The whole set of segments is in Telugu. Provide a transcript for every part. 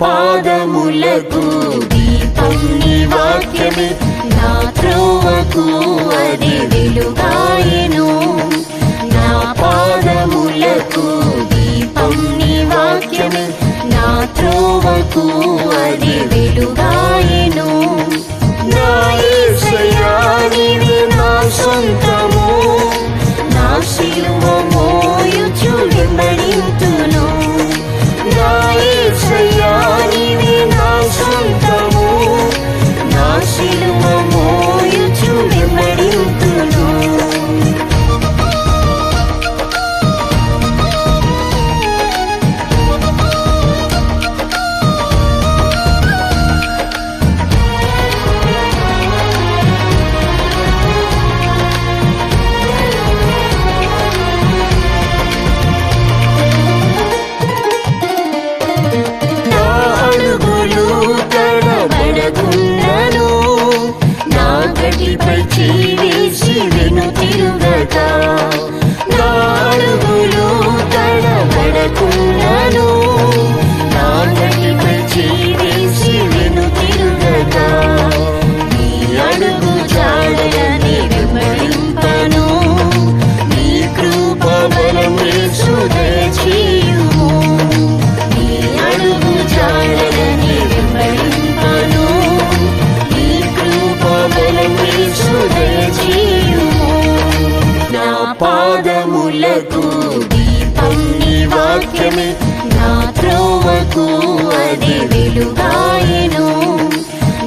పాదములకు దీపం నీ వాక్యమే, నా త్రోవకు అది వెలుగాయెను. నా పాదములకు దీపం నీ వాక్యమే, నా త్రోవకు అది వెలుగాయెను. నా యేసయ్యా నీవే నా సొంతము, నా శిలువ మోయుచు వెంబడింతును. నా యేసయ్యా నీవే నా సొంతము, నా శిలువ మోయుచు వెంబడింతును. పై చేసి వెను తిరుగక, నా అడుగులు తడబడకున్నను, నా గడిపై చేసి వెను తిరుగక, నీ అడుగు జాడలని వెంబడింపను. నీ కృప బలమేసు దయచేయుము, నీ అడుగు జాడలని వెంబడింపను. నీ కృప బలమేసు దయచేయుము. నా పాదములకు దీపం నీ వాక్యమే, నా త్రోవకు అది వెలుగాయెను.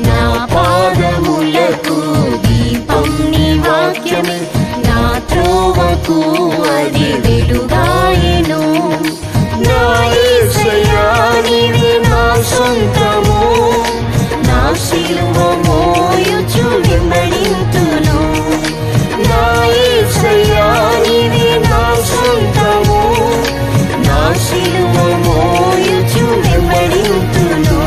నా పాదములకు దీపం నీ వాక్యమే, నా త్రోవకు అది వెలుగాయెను. నా యేసయ్యా నీవే నా సొంతము, నా శిలువ మోయుచు వెంబడింతును. నా యేసయ్యా నీవే నా సొంతము, నా శిలువ మోయుచు వెంబడింతును.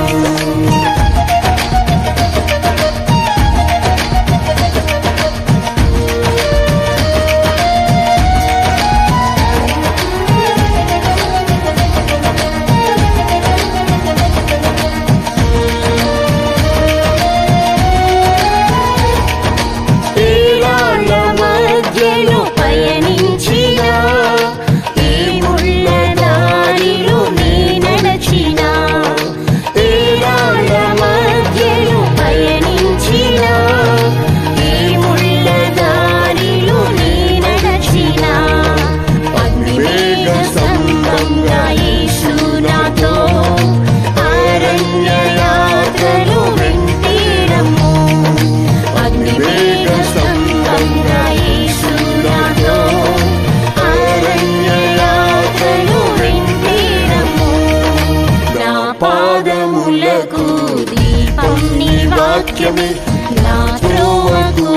పాదములకు దీపం నీ వాక్యమే, నా త్రోవకు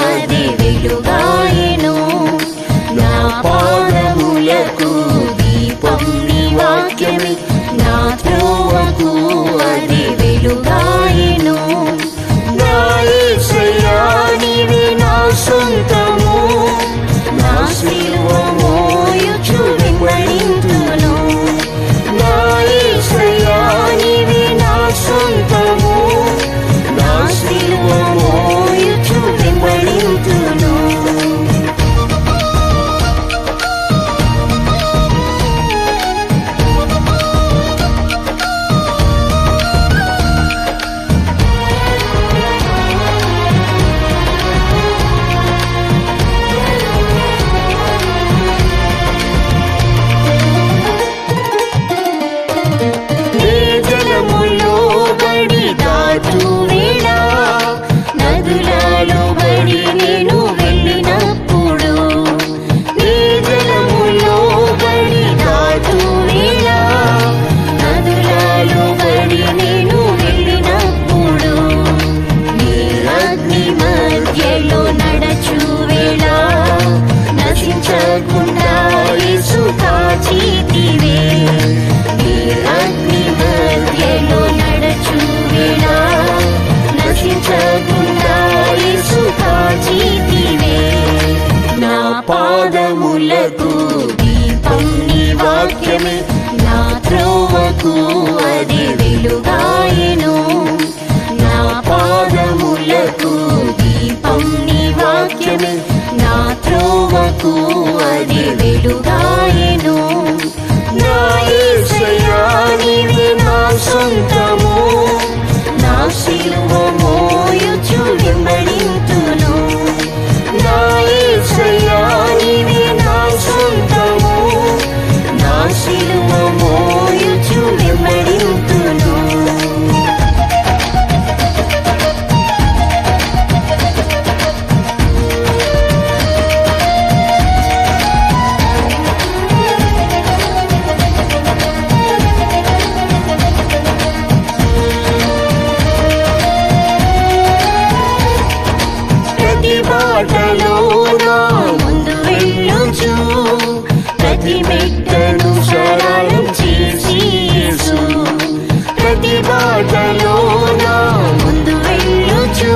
అది వెలుగాయెను. నా పాదములకు దీపం నీ వాక్యమే, నా త్రోవకు అది వెలుగాయెను. నా యేసయ్యా నీవే నా సొంతము, నా శిలువ మోయుచు వెంబడింతును. నా యేసయ్యా నీవే నా సొంతము, నా శిలువ మోయుచు వెంబడింతును. నదులలో బడి నేను వెళ్ళినప్పుడు, నీ జలములో బడి దాటు వేళ, నదులలో బడి నేను వెళ్ళినప్పుడు, నీ అగ్ని మధ్యలో నడచు వేళ, నశించకుండా యేసు కాచితివే. నీ అగ్ని మధ్యలో నడచు వేళ, నశించకుండా యేసు కాచితివే. నా పాదములకు దీపం నీ వాక్యమే, నా త్రోవకు అది వెలుగాయెను. నా పాదములకు దీపం నీ వాక్యమే, నా త్రోవకు అది వెలుగాయెను. నా యేసయ్యా నీవే నా సొంతము, నా సిలువ మోయుచు వెంబడింతును. నా యేసయ్యా నీవే నా సొంతము, నా సిలువ మోయుచు వెంబడింతును. ప్రతి బాటలో నా ముందు వెళ్ళుచు, ప్రతి మెట్టను సరళం చేసి యేసు. ప్రతి బాటలో నా ముందు వెళ్ళుచు,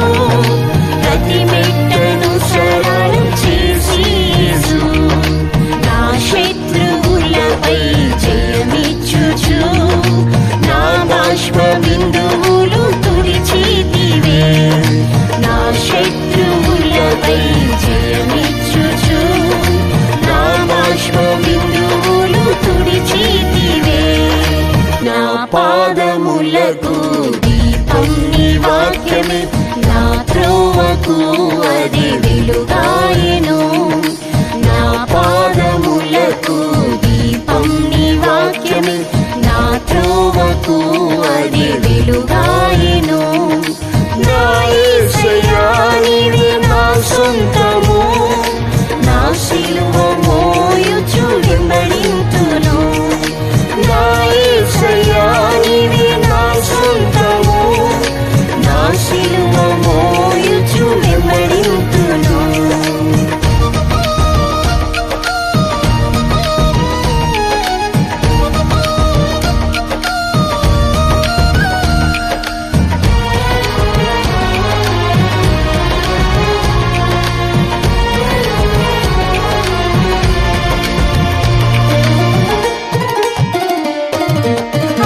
ప్రతి మెట్టను సరళం చేసి యేసు. నా శత్రువులపై జయమిచ్చుచు, నా బాష్ప బిందువులు తుడిచితివే. నా శత్రువులపై జయమిచ్చుచు, నా బాష్ప బిందువులు తుడిచితివే. నా పాదములకు దీపం నీ వాక్యమే, నా త్రోవకు అది వెలుగాయెను. నా పాదములకు దీపం నీ వాక్యమే, నా త్రోవకు అది వెలుగాయెను. నా యేసయ్యా నీవే నా సొంతము, నా సిలువ మోయుచు వెంబడింతును. నా యేసయ్యా నీవే నా సొంతము, నా సిలువ మోయుచు వెంబడింతును.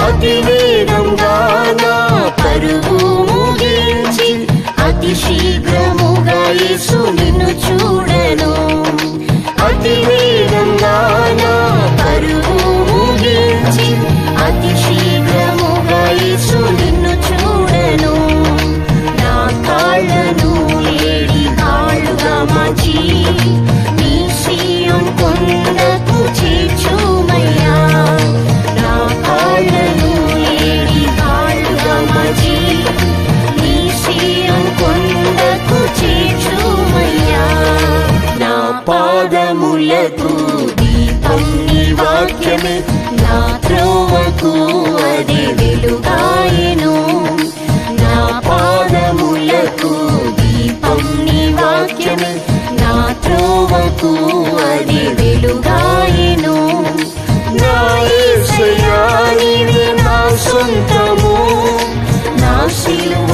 అతి వేగంగా నా పరుగు ముగించి, అతి శీఘ్రముగా యేసు నిన్ను చూడను. అతి వేగంగా నా పరుగు ముగించి, అతి శీఘ్రముగా యేసు నిన్ను చూడను. నా కాళ్ళను ఏడి కాళ్ళుగా మార్చి, నీ సీయోను కొండకు చేర్చుమయ్యా. నా కాళ్ళను ఏడి కాళ్ళుగా మార్చి, నీ సీయోను కొండకు చేర్చుమయ్యా. నా పాదములకు దీపం నీ వాక్యమే, నా త్రోవకు అది వెలుగాయెను. నా పాదములకు దీపం నీ వాక్యమే, నా త్రోవకు అది వెలుగాయెను. నా యేసయ్యా నీవే నా సొంతము, నా సిలువ